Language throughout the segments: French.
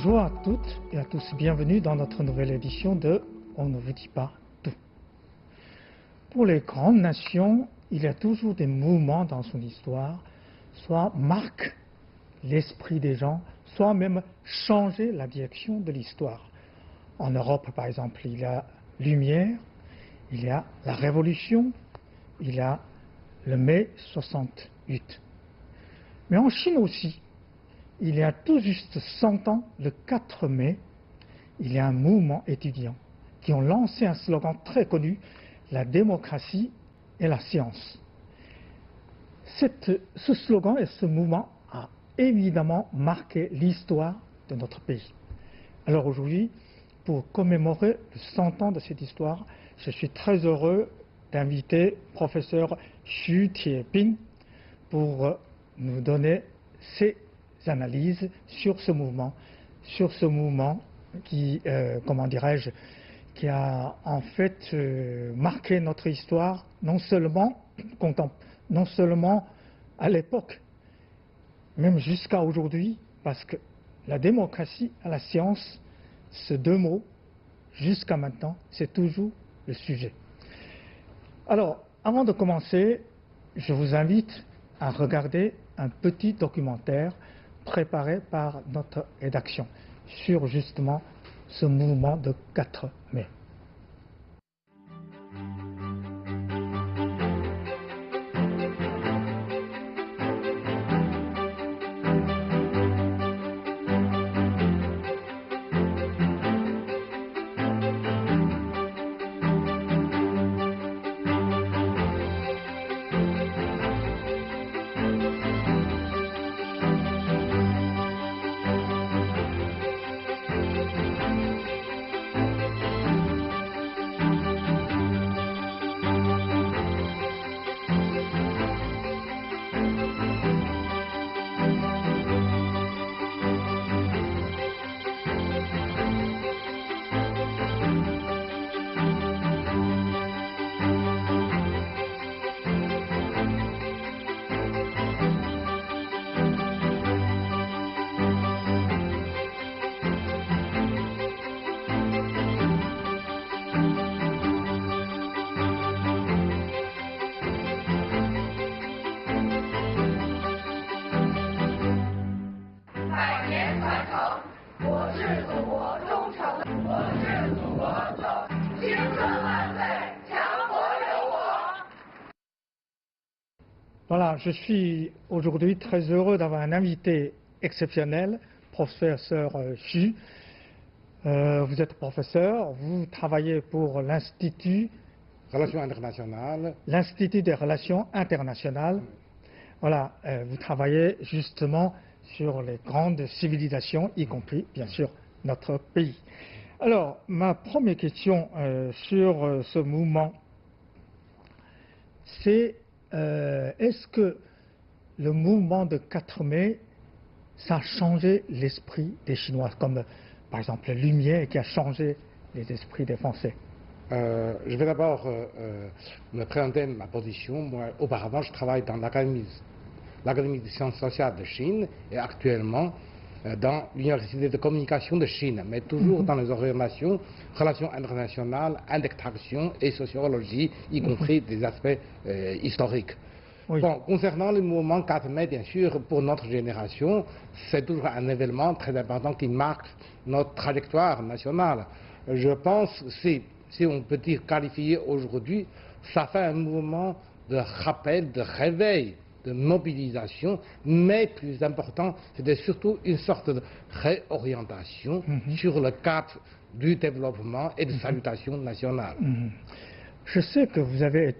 Bonjour à toutes et à tous, bienvenue dans notre nouvelle édition de On ne vous dit pas tout. Pour les grandes nations, il y a toujours des mouvements dans son histoire, soit marquent l'esprit des gens, soit même changer la direction de l'histoire. En Europe, par exemple, il y a Lumière, il y a la Révolution, il y a le mai 68. Mais en Chine aussi, il y a tout juste 100 ans, le 4 mai, il y a un mouvement étudiant qui ont lancé un slogan très connu, la démocratie et la science. Ce slogan et ce mouvement a évidemment marqué l'histoire de notre pays. Alors aujourd'hui, pour commémorer les 100 ans de cette histoire, je suis très heureux d'inviter professeur Xu Tieping pour nous donner ses analyses sur ce mouvement qui, qui a en fait marqué notre histoire, non seulement à l'époque, même jusqu'à aujourd'hui, parce que la démocratie et la science, ces deux mots, jusqu'à maintenant, c'est toujours le sujet. Alors, avant de commencer, je vous invite à regarder un petit documentaire préparé par notre rédaction sur justement ce mouvement de 4 mai. Voilà, je suis aujourd'hui très heureux d'avoir un invité exceptionnel, professeur Xu. Vous êtes professeur, vous travaillez pour l'Institut des Relations Internationales. Voilà, vous travaillez justement sur les grandes civilisations, y compris, bien sûr, notre pays. Alors, ma première question sur ce mouvement, c'est est-ce que le mouvement de 4 mai, ça a changé l'esprit des Chinois, comme par exemple la Lumière qui a changé les esprits des Français? Je vais d'abord me présenter ma position. Moi, auparavant, je travaille dans l'Académie des sciences sociales de Chine et actuellement dans l'Université de communication de Chine, mais toujours dans les orientations, relations internationales, interaction et sociologie, y compris des aspects historiques. Oui. Bon, concernant le mouvement 4 mai, bien sûr, pour notre génération, c'est toujours un événement très important qui marque notre trajectoire nationale. Je pense, si on peut dire qualifier aujourd'hui, ça fait un mouvement de rappel, de réveil, de mobilisation, mais plus important, c'était surtout une sorte de réorientation sur le cap du développement et de salutation nationale. Je sais que vous avez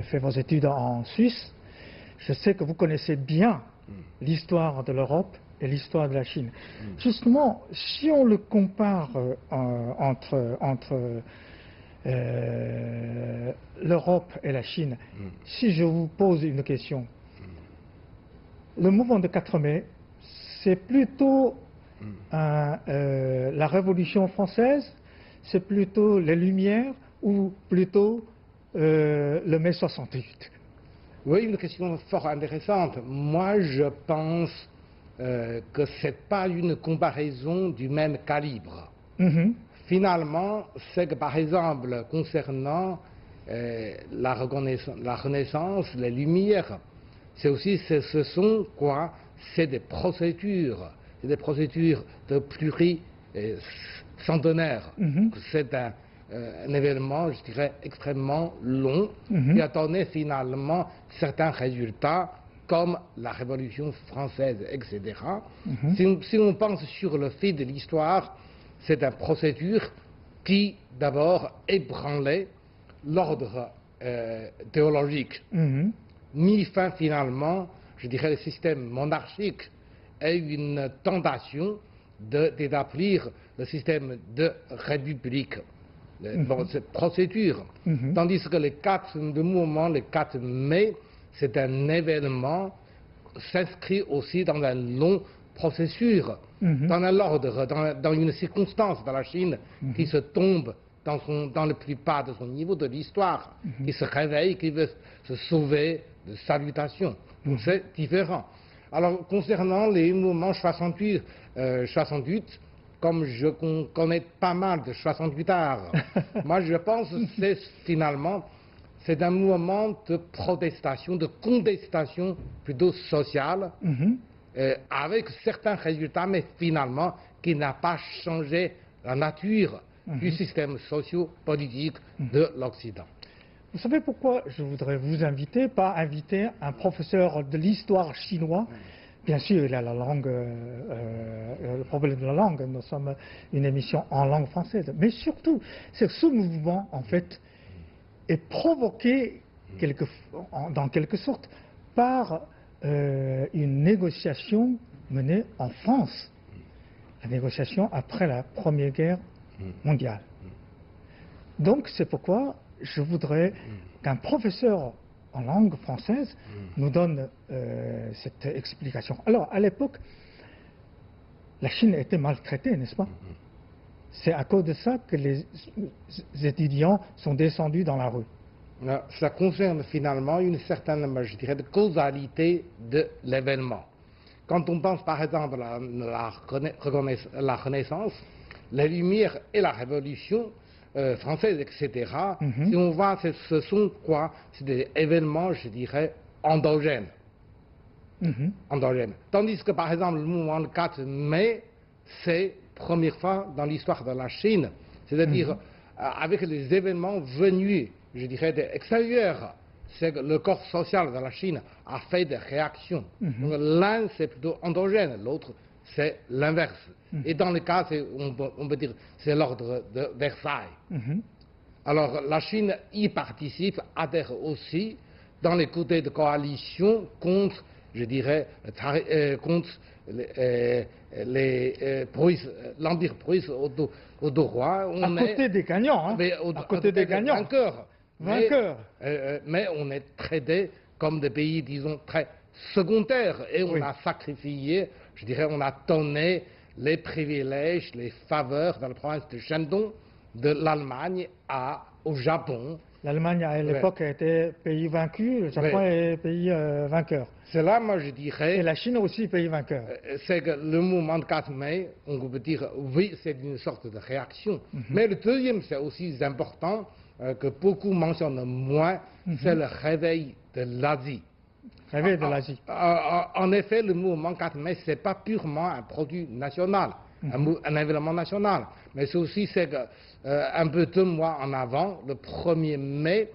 fait vos études en Suisse. Je sais que vous connaissez bien l'histoire de l'Europe et l'histoire de la Chine. Justement, si on le compare entre l'Europe et la Chine, si je vous pose une question, le mouvement de 4 mai, c'est plutôt la Révolution française, c'est plutôt les Lumières ou plutôt le mai 68? Oui, une question fort intéressante. Moi, je pense que ce n'est pas une comparaison du même calibre. Finalement, c'est que par exemple, concernant la Renaissance, les Lumières, ce sont quoi? C'est des procédures de pluricentenaires. C'est un événement, je dirais, extrêmement long, qui a donné finalement certains résultats, comme la Révolution française, etc. Si on pense sur le fil de l'histoire, c'est une procédure qui, d'abord, ébranlait l'ordre théologique, mis fin finalement, je dirais, le système monarchique et une tentation d'établir le système de république. Dans cette procédure. Tandis que le mouvement, le 4 mai, c'est un événement s'inscrit aussi dans un long processus, dans un ordre, dans une circonstance dans la Chine qui se tombe dans le plus bas de son niveau de l'histoire, qui se réveille, qui veut se sauver de salutation. Donc c'est différent. Alors concernant les mouvements 68, comme je connais pas mal de 68 arts, moi je pense que c'est un mouvement de protestation, de contestation plutôt sociale, avec certains résultats, mais finalement qui n'a pas changé la nature du système socio-politique de l'Occident. Vous savez pourquoi je voudrais vous inviter, pas inviter un professeur de l'histoire chinois. Bien sûr, il y a la langue, le problème de la langue. Nous sommes une émission en langue française. Mais surtout, c'est ce mouvement, en fait, est provoqué, dans quelque sorte, par une négociation menée en France. La négociation après la Première Guerre mondiale. Donc, c'est pourquoi je voudrais qu'un professeur en langue française nous donne cette explication. Alors, à l'époque, la Chine était maltraitée, n'est-ce pas? C'est à cause de ça que les étudiants sont descendus dans la rue. Ça concerne finalement une certaine, je dirais, de causalité de l'événement. Quand on pense par exemple à la Renaissance, les Lumières et la Révolution française, etc., si on voit, ce sont quoi? C'est des événements, je dirais, endogènes. Tandis que, par exemple, le mouvement le 4 mai, c'est la première fois dans l'histoire de la Chine, c'est-à-dire avec les événements venus, je dirais, de l'extérieur. C'est que le corps social de la Chine a fait des réactions. L'un, c'est plutôt endogène, l'autre, c'est l'inverse. Et dans le cas, on peut dire, c'est l'ordre de Versailles. Alors, la Chine y participe, adhère aussi dans les côtés de coalition contre, je dirais, contre l'Empire prusse audois. À côté des gagnants, hein? À côté des gagnants. Vainqueurs. Mais on est traité comme des pays, disons, très secondaires. Et on a sacrifié, je dirais, on a donné les privilèges, les faveurs dans la province de Shandong de l'Allemagne au Japon. L'Allemagne à l'époque était pays vaincu, le Japon est pays vainqueur. C'est là, moi je dirais... Et la Chine aussi pays vainqueur. C'est que le mouvement de 4 mai, on peut dire, oui, c'est une sorte de réaction. Mais le deuxième, c'est aussi important, que beaucoup mentionnent moins, c'est le réveil de l'Asie. Réveil de l'Asie. En effet, le mouvement 4 mai, ce n'est pas purement un produit national, un événement national, mais c'est aussi un peu 2 mois en avant, le 1er mai,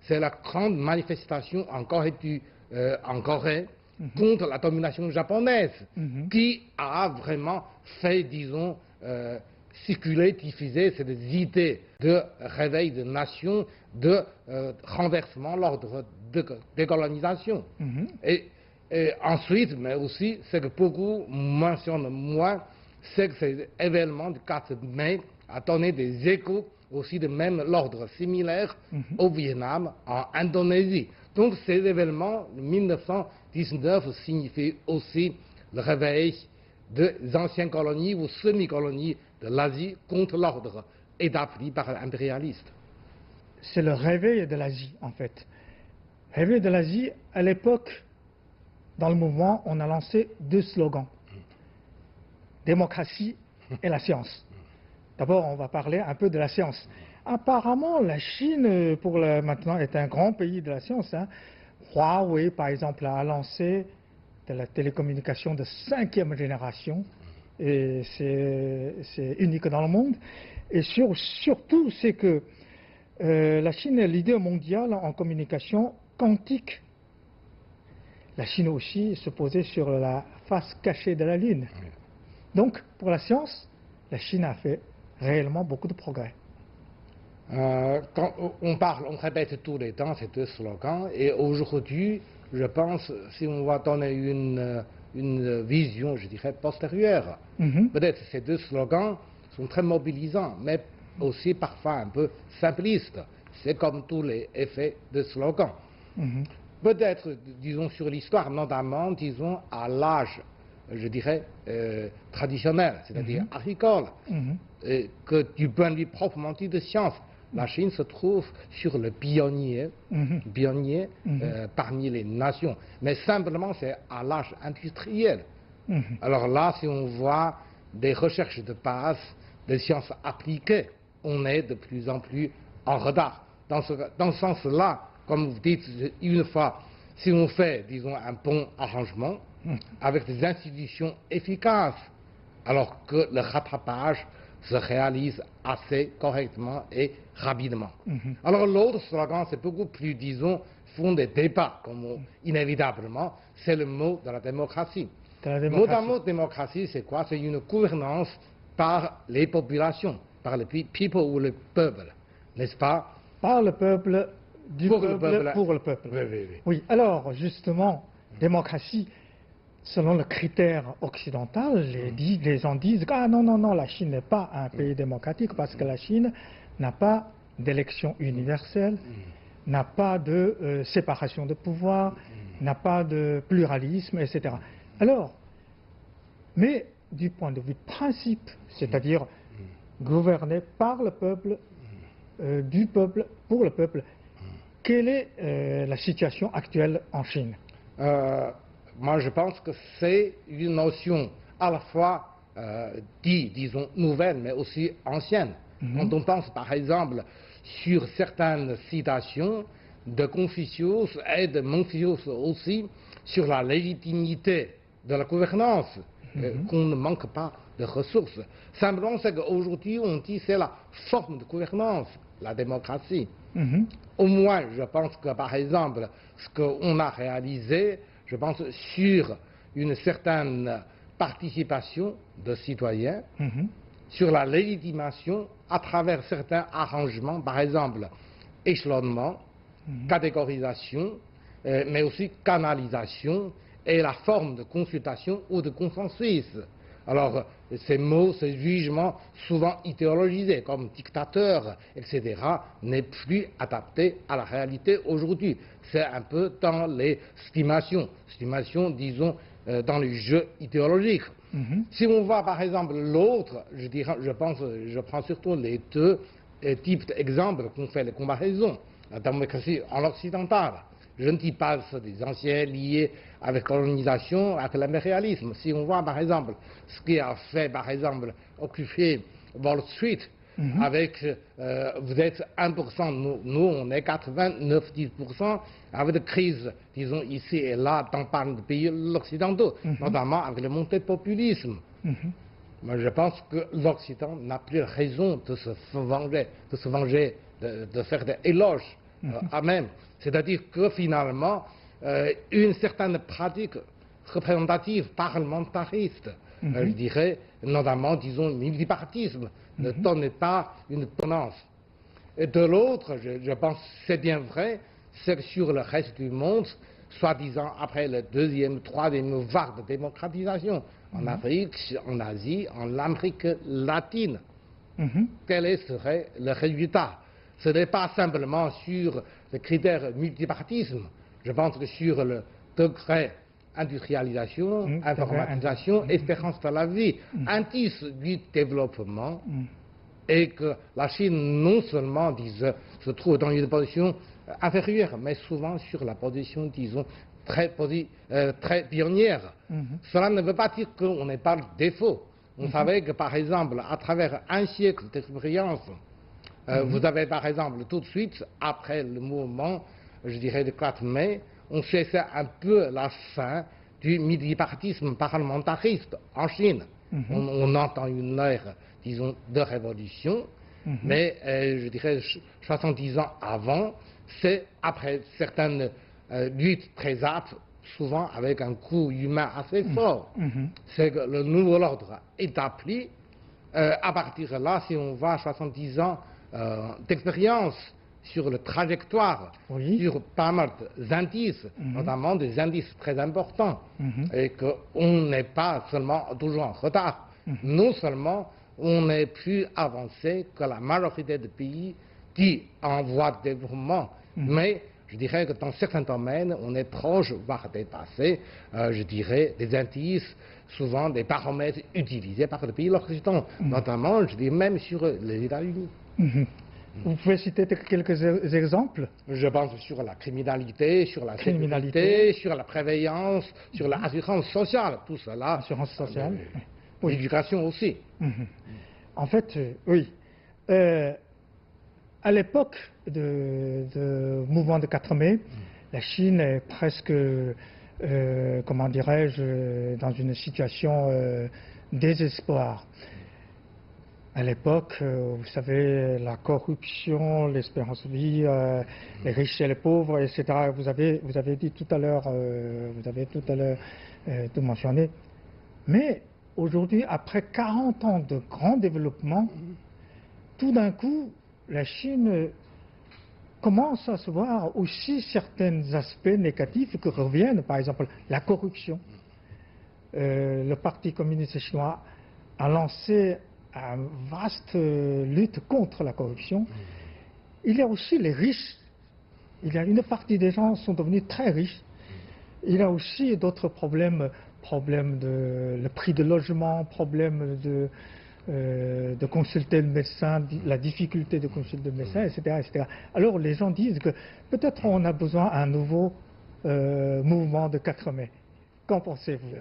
c'est la grande manifestation en Corée, contre la domination japonaise, qui a vraiment fait, disons, circuler, diffuser ces idées de réveil de nation, de renversement, l'ordre de décolonisation. Et ensuite, mais aussi, ce que beaucoup mentionnent moins, c'est que ces événements du 4 mai a donné des échos aussi de même l'ordre similaire au Vietnam, en Indonésie. Donc ces événements de 1919 signifient aussi le réveil des anciennes colonies ou semi-colonies de l'Asie contre l'ordre établi par l'impérialiste. C'est le réveil de l'Asie, en fait. Réveil de l'Asie, à l'époque, dans le mouvement, on a lancé 2 slogans. démocratie et la science. D'abord, on va parler un peu de la science. Apparemment, la Chine, maintenant, est un grand pays de la science, hein. Huawei, par exemple, a lancé de la télécommunication de 5e génération, et c'est unique dans le monde. Et surtout, c'est que la Chine est leader mondial en communication quantique. La Chine aussi se posait sur la face cachée de la Lune. Donc, pour la science, la Chine a fait réellement beaucoup de progrès. Quand on répète tous les temps ces deux slogans, et aujourd'hui, je pense, si on va donner une vision, je dirais, postérieure, peut-être ces deux slogans sont très mobilisants, mais aussi parfois un peu simplistes. C'est comme tous les effets de slogans. Peut-être, disons, sur l'histoire, notamment, disons, à l'âge, je dirais, traditionnel, c'est-à-dire agricole, que du point de vue proprement dit de science, la Chine se trouve sur le pionnier, parmi les nations. Mais simplement, c'est à l'âge industriel. Alors là, si on voit des recherches de base, des sciences appliquées, on est de plus en plus en retard. Dans ce sens-là, comme vous dites, une fois, si on fait, disons, un bon arrangement, avec des institutions efficaces, alors que le rattrapage se réalise assez correctement et rapidement. Alors l'autre slogan, c'est beaucoup plus, disons, font des débats, comme inévitablement, c'est le mot de la démocratie. Le mot démocratie, c'est quoi? C'est une gouvernance par les populations, par le people ou le peuple, n'est-ce pas? Par le peuple, du peuple, pour le peuple. Oui, alors justement, démocratie, selon le critère occidental, les gens disent ah non, la Chine n'est pas un pays démocratique parce que la Chine n'a pas d'élection universelle, n'a pas de séparation de pouvoir, n'a pas de pluralisme, etc. Alors, mais du point de vue principe, c'est-à-dire gouverné par le peuple, du peuple, pour le peuple, quelle est la situation actuelle en Chine? Moi, je pense que c'est une notion à la fois, disons, nouvelle, mais aussi ancienne. Quand on pense, par exemple, sur certaines citations de Confucius et de Mencius aussi, sur la légitimité de la gouvernance, qu'on ne manque pas de ressources. Simplement, c'est qu'aujourd'hui, on dit que c'est la forme de gouvernance, la démocratie. Au moins, je pense que, par exemple, ce qu'on a réalisé, je pense, sur une certaine participation de citoyens, sur la légitimation à travers certains arrangements, par exemple, échelonnement, catégorisation, mais aussi canalisation et la forme de consultation ou de consensus. Alors, ces mots, ces jugements, souvent idéologisés comme dictateur, etc., n'est plus adapté à la réalité aujourd'hui. C'est un peu dans les estimations, disons, dans les jeux idéologiques. Si on voit par exemple l'autre, je prends surtout les deux types d'exemples qu'on fait les comparaisons. La démocratie en occidentale. Je ne dis pas des anciens liés avec la colonisation, avec l'impérialisme. Si on voit par exemple ce qui a fait, par exemple, occuper Wall Street, avec, vous êtes 1%, nous on est 89-10%, avec des crises, disons, ici et là, dans pas de pays occidentaux, notamment avec le montée de populisme. Moi, je pense que l'Occident n'a plus raison de se venger, de faire des éloges à même. C'est-à-dire que finalement, une certaine pratique représentative, parlementariste, je dirais, notamment, disons, le multipartisme, ne donne pas une tenance. Et de l'autre, je pense que c'est bien vrai, c'est que sur le reste du monde, soi-disant après le deuxième, troisième vague de démocratisation, en Afrique, en Asie, en Amérique latine, quel serait le résultat? Ce n'est pas simplement sur le critère multipartisme, je pense que sur le degré industrialisation, informatisation, espérance de la vie, indice du développement, et que la Chine non seulement se trouve dans une position inférieure, mais souvent sur la position, disons, très pionnière. Cela ne veut pas dire qu'on n'est pas le défaut. On savait que, par exemple, à travers un siècle d'expérience, vous avez, par exemple, tout de suite, après le mouvement, je dirais, du 4 mai, on cherchait un peu la fin du multipartisme parlementariste en Chine. On entend une ère, disons, de révolution, mais je dirais 70 ans avant, c'est après certaines luttes très âpres, souvent avec un coût humain assez fort. C'est que le nouvel ordre est établi. À partir de là, si on voit 70 ans d'expérience sur la trajectoire, sur pas mal d'indices, notamment des indices très importants, et qu'on n'est pas seulement toujours en retard. Non seulement on est plus avancé que la majorité des pays qui en voie de développement, mais je dirais que dans certains domaines, on est proche, voire dépassé, je dirais, des indices, souvent des paramètres utilisés par les pays occidentaux, notamment, je dis même sur les États-Unis. Vous pouvez citer quelques exemples? Je pense sur la criminalité, sur la sécurité, sur la prévoyance, sur l'assurance sociale, tout cela. Assurance sociale. L'éducation aussi. En fait, oui. À l'époque du mouvement de 4 mai, la Chine est presque, comment dirais-je, dans une situation désespoir. À l'époque, vous savez, la corruption, l'espérance de vie, les riches et les pauvres, etc. Vous avez dit tout à l'heure, tout mentionné. Mais aujourd'hui, après 40 ans de grand développement, tout d'un coup, la Chine commence à se voir aussi certains aspects négatifs qui reviennent, par exemple la corruption. Le Parti communiste chinois a lancé une vaste lutte contre la corruption. Il y a aussi les riches. Il y a une partie des gens qui sont devenus très riches. Il y a aussi d'autres problèmes, le prix de logement, problème de consulter le médecin, la difficulté de consulter le médecin, etc., etc. Alors les gens disent que peut-être on a besoin d'un nouveau mouvement de 4 mai. Qu'en pensez-vous?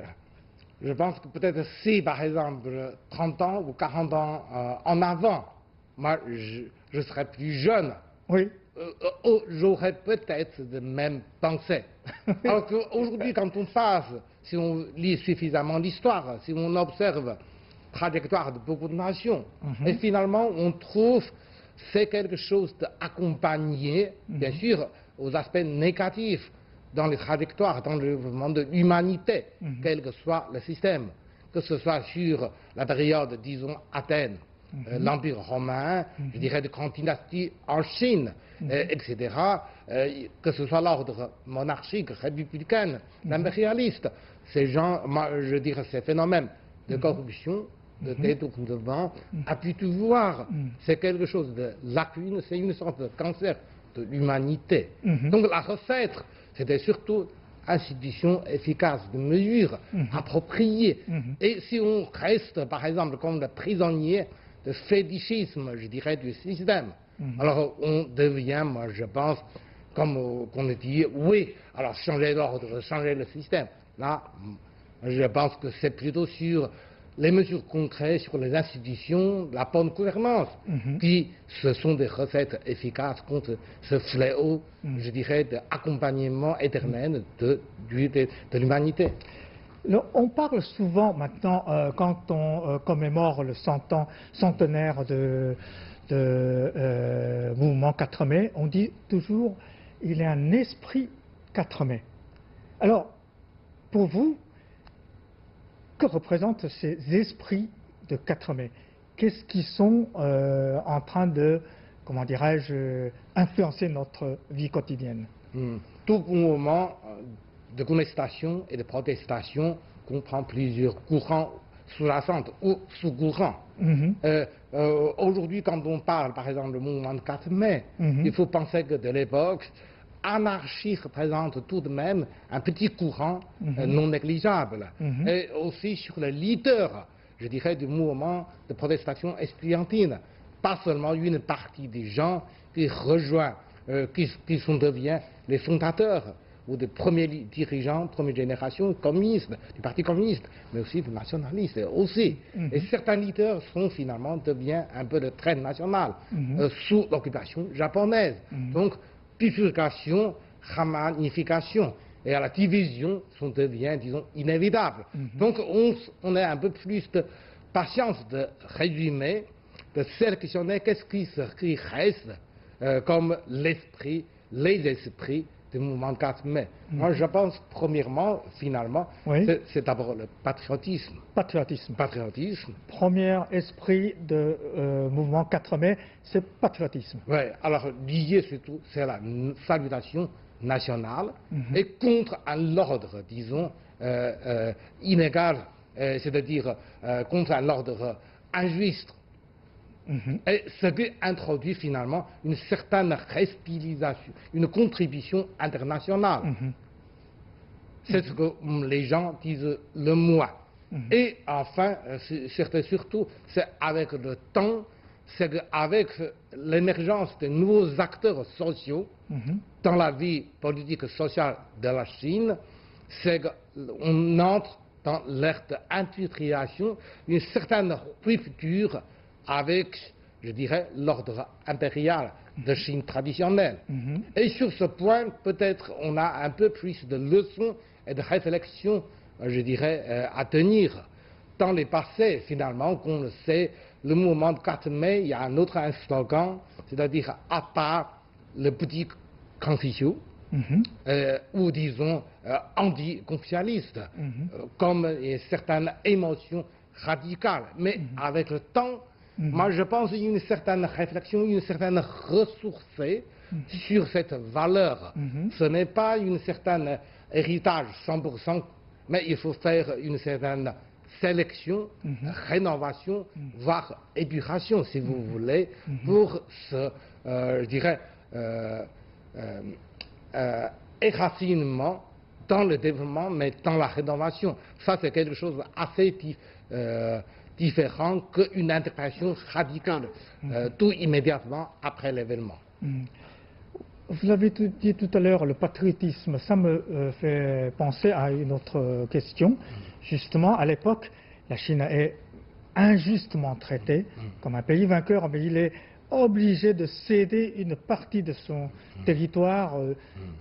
Je pense que peut-être si, par exemple, 30 ans ou 40 ans en avant, moi, je serais plus jeune, oui. J'aurais peut-être de même pensée. Alors qu'aujourd'hui, quand on passe, si on lit suffisamment l'histoire, si on observe la trajectoire de beaucoup de nations, et finalement, on trouve c'est quelque chose d'accompagné, bien sûr, aux aspects négatifs dans les trajectoires, dans le développement de l'humanité, quel que soit le système, que ce soit sur la période, disons, Athènes, l'Empire romain, je dirais de grande dynastie en Chine, etc., que ce soit l'ordre monarchique, républicain, l'impérialiste, ces gens, moi, je dirais ces phénomènes de corruption, de détournement, a pu tout voir, c'est quelque chose de lacune, c'est une sorte de cancer de l'humanité. Donc la recette, c'était surtout institution efficace de mesures appropriées. Et si on reste, par exemple, comme le prisonnier de fétichisme, je dirais, du système, alors on devient, moi je pense, comme on dit, oui, alors changer l'ordre, changer le système. Là, je pense que c'est plutôt sur les mesures concrètes, sur les institutions, la bonne gouvernance, qui ce sont des recettes efficaces contre ce fléau, je dirais, d'accompagnement éternel de l'humanité. On parle souvent maintenant, quand on commémore le centenaire de mouvement 4 mai, on dit toujours il y a un esprit 4 mai. Alors, pour vous, que représentent ces esprits de 4 mai? Qu'est-ce qui sont en train de, comment dirais-je, influencer notre vie quotidienne? Tout mouvement de contestation et de protestation comprend plusieurs courants sous-jacents ou sous-courants. Aujourd'hui, quand on parle, par exemple, du mouvement de 4 mai, il faut penser que de l'époque, anarchie représente tout de même un petit courant non négligeable. Et aussi sur le leader, je dirais, du mouvement de protestation estudiantine. Pas seulement une partie des gens qui rejoignent, qui deviennent les fondateurs ou des premiers dirigeants, première génération communistes, du Parti communiste, mais aussi des nationalistes aussi. Et certains leaders sont finalement deviennent un peu de traîne nationale sous l'occupation japonaise. Donc, bifurcation, ramanification et à la division devient, disons, inévitable. Donc, on a un peu plus de patience de résumer, de sélectionner qu'est-ce qui reste comme l'esprit, les esprits du mouvement 4 mai. Moi, je pense, premièrement, finalement, Oui. c'est d'abord le patriotisme. Patriotisme. Patriotisme. Premier esprit de mouvement 4 mai, c'est patriotisme. Oui, alors lié surtout, c'est la salutation nationale et contre un ordre, disons, inégal, c'est-à-dire contre un ordre injuste. Et ce qui introduit finalement une certaine respirisation, une contribution internationale. C'est ce que les gens disent le moi. Et enfin, surtout, c'est avec le temps, c'est avec l'émergence de nouveaux acteurs sociaux dans la vie politique et sociale de la Chine, c'est qu'on entre dans l'ère d'industrialisation, une certaine rupture avec, je dirais, l'ordre impérial de Chine traditionnelle. Et sur ce point, peut-être on a un peu plus de leçons et de réflexions, je dirais, à tenir. Dans les passés, finalement, qu'on le sait, le mouvement de 4 mai, il y a un autre slogan, c'est-à-dire à part le petit Confucius, ou disons anti-confucianiste, comme une certaine émotion radicale. Mais avec le temps, moi je pense qu'il y a une certaine réflexion, une certaine ressourcée sur cette valeur. Ce n'est pas une certaine héritage 100%, mais il faut faire une certaine sélection, rénovation, voire épuration, si vous voulez, pour ce, je dirais, éracinement dans le développement, mais dans la rénovation. Ça, c'est quelque chose d'assez différent qu'une interprétation radicale, tout immédiatement après l'événement. Vous l'avez dit tout à l'heure, le patriotisme, ça me fait penser à une autre question. Justement, à l'époque, la Chine est injustement traitée comme un pays vainqueur, mais il est obligé de céder une partie de son territoire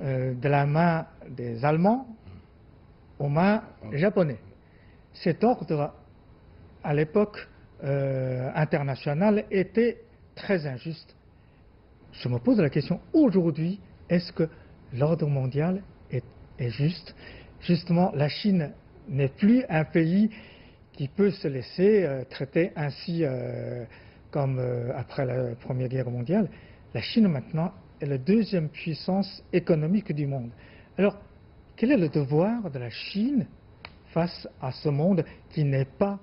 de la main des Allemands aux mains japonais. Cet ordre, à l'époque internationale, était très injuste. Je me pose la question, aujourd'hui, est-ce que l'ordre mondial est juste? Justement, la Chine n'est plus un pays qui peut se laisser traiter ainsi comme après la Première Guerre mondiale. La Chine, maintenant, est la deuxième puissance économique du monde. Alors, quel est le devoir de la Chine face à ce monde qui n'a pas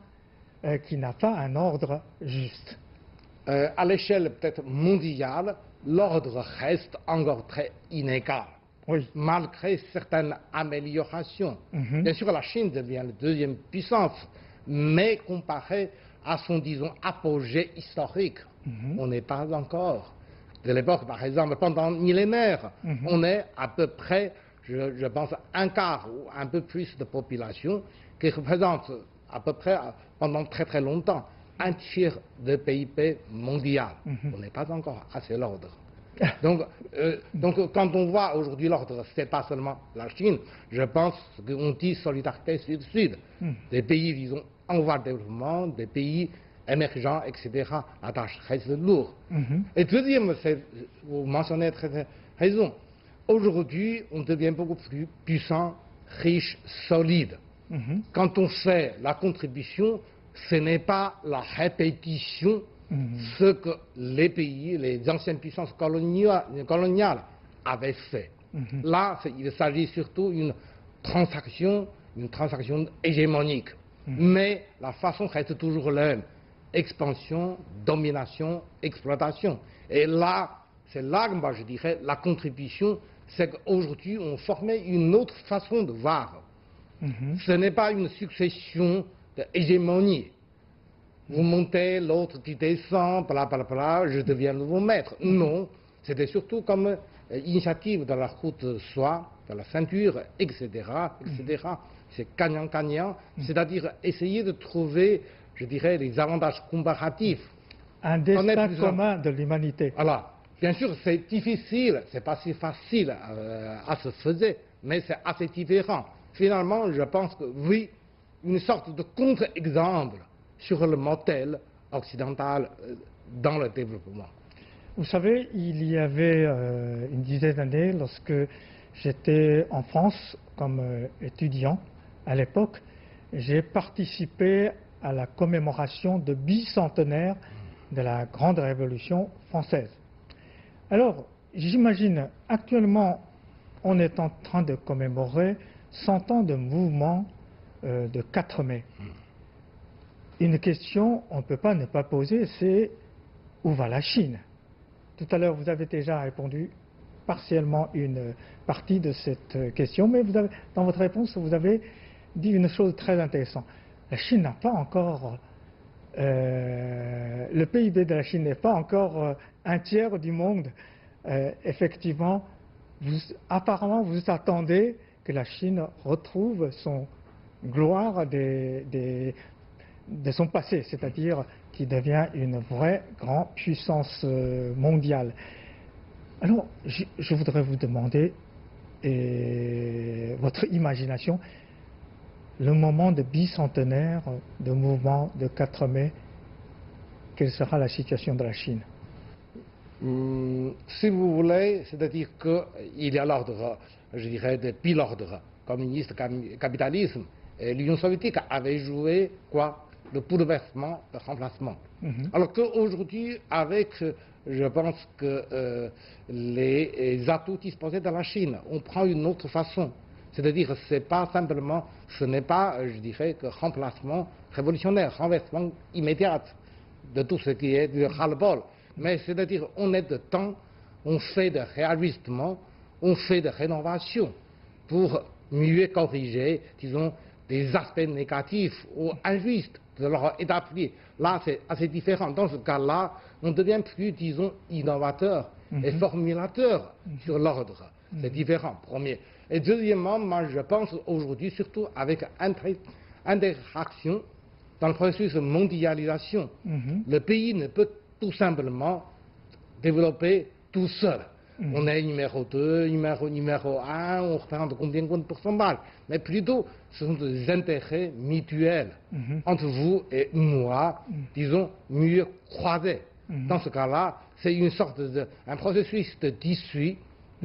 un ordre juste? À l'échelle peut-être mondiale, l'ordre reste encore très inégal, malgré certaines améliorations. Bien sûr, la Chine devient la deuxième puissance, mais comparé à son, disons, apogée historique, on n'est pas encore. De l'époque, par exemple, pendant un millénaire, on est à peu près, je pense, un quart ou un peu plus de population qui représente à peu près, pendant très très longtemps, un tiers de PIB mondial. On n'est pas encore à cet ordre. Donc, quand on voit aujourd'hui l'ordre, ce n'est pas seulement la Chine, je pense qu'on dit solidarité sud-sud. Des pays, disons, en voie de développement, des pays émergents, etc. La tâche reste lourde. Et deuxième, vous mentionnez très raison, aujourd'hui, on devient beaucoup plus puissant, riche, solide. Quand on fait la contribution, ce n'est pas la répétition ce que les pays, les anciennes puissances coloniales avaient fait. Là, il s'agit surtout d'une transaction hégémonique. Mais la façon reste toujours la même. Expansion, domination, exploitation. Et là, c'est là que moi je dirais la contribution, c'est qu'aujourd'hui on formait une autre façon de voir. Ce n'est pas une succession d'hégémonie. Vous montez, l'autre qui descend, bla bla bla, je deviens nouveau maître. Non, c'était surtout comme initiatives dans la route de soie, dans la ceinture, etc., etc. C'est gagnant-gagnant, c'est-à-dire essayer de trouver, je dirais, des avantages comparatifs. Un destin commun de l'humanité. Alors, bien sûr, c'est difficile, c'est pas si facile à se faire, mais c'est assez différent. Finalement, je pense que oui, une sorte de contre-exemple sur le modèle occidental dans le développement. Vous savez, il y avait une dizaine d'années, lorsque j'étais en France comme étudiant, à l'époque, j'ai participé à la commémoration de bicentenaire de la Grande Révolution française. Alors, j'imagine, actuellement, on est en train de commémorer 100 ans de mouvement de 4 mai. Une question, on ne peut pas ne pas poser, c'est où va la Chine? Tout à l'heure, vous avez déjà répondu partiellement une partie de cette question, mais dans votre réponse, vous avez dit une chose très intéressante. La Chine n'a pas encore... le PIB de la Chine n'est pas encore un tiers du monde. Effectivement, apparemment, vous attendez que la Chine retrouve son gloire de son passé, c'est-à-dire qu'il devient une vraie grande puissance mondiale. Alors, je voudrais vous demander, votre imagination, le moment de bicentenaire de mouvement de 4 mai, quelle sera la situation de la Chine? Si vous voulez, c'est-à-dire qu'il y a l'ordre, je dirais, de l'ordre communiste, capitalisme, et l'Union soviétique avait joué quoi? Le bouleversement, le remplacement. Alors qu'aujourd'hui, avec, je pense que les atouts disposés dans la Chine, on prend une autre façon. C'est-à-dire, ce n'est pas, je dirais, que remplacement révolutionnaire, renversement immédiat de tout ce qui est du ras-le-bol. Mais c'est-à-dire, on est de temps, on fait de réajustement, on fait de rénovation pour mieux corriger, disons, des aspects négatifs ou injustes de leur établi. Là, c'est assez différent. Dans ce cas-là, on devient plus, disons, innovateur et formulateur sur l'ordre. C'est différent, premier. Et deuxièmement, moi, je pense aujourd'hui, surtout avec interaction dans le processus de mondialisation, le pays ne peut tout simplement développer tout seul. On est numéro 2, numéro 1, on représente combien de pourcentage. Mais plutôt, ce sont des intérêts mutuels entre vous et moi, disons, mieux croisés. Dans ce cas-là, c'est une sorte un processus de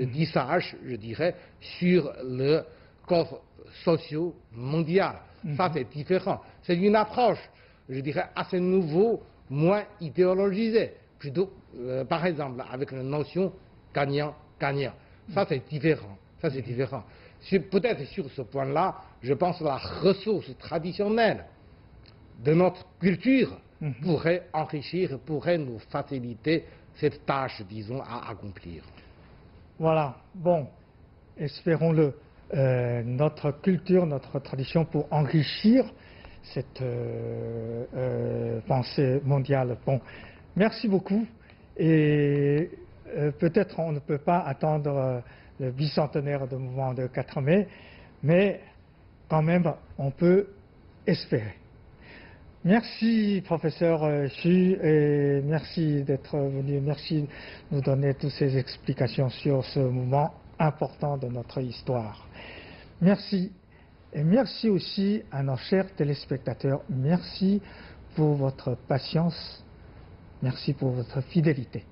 tissage, je dirais, sur le corps socio-mondial. Ça, c'est différent. C'est une approche, je dirais, assez nouveau, moins idéologisée. Plutôt, par exemple, avec la notion gagnant-gagnant. Ça, c'est différent. Ça, c'est différent. Peut-être sur ce point-là, je pense que la ressource traditionnelle de notre culture pourrait enrichir, pourrait nous faciliter cette tâche, disons, à accomplir. Voilà. Bon, espérons-le. Notre culture, notre tradition pour enrichir cette pensée mondiale. Bon, merci beaucoup. Et peut-être on ne peut pas attendre le bicentenaire de mouvement de 4 mai, mais quand même on peut espérer. Merci professeur Xu et merci d'être venu, merci de nous donner toutes ces explications sur ce moment important de notre histoire. Merci et merci aussi à nos chers téléspectateurs. Merci pour votre patience, merci pour votre fidélité.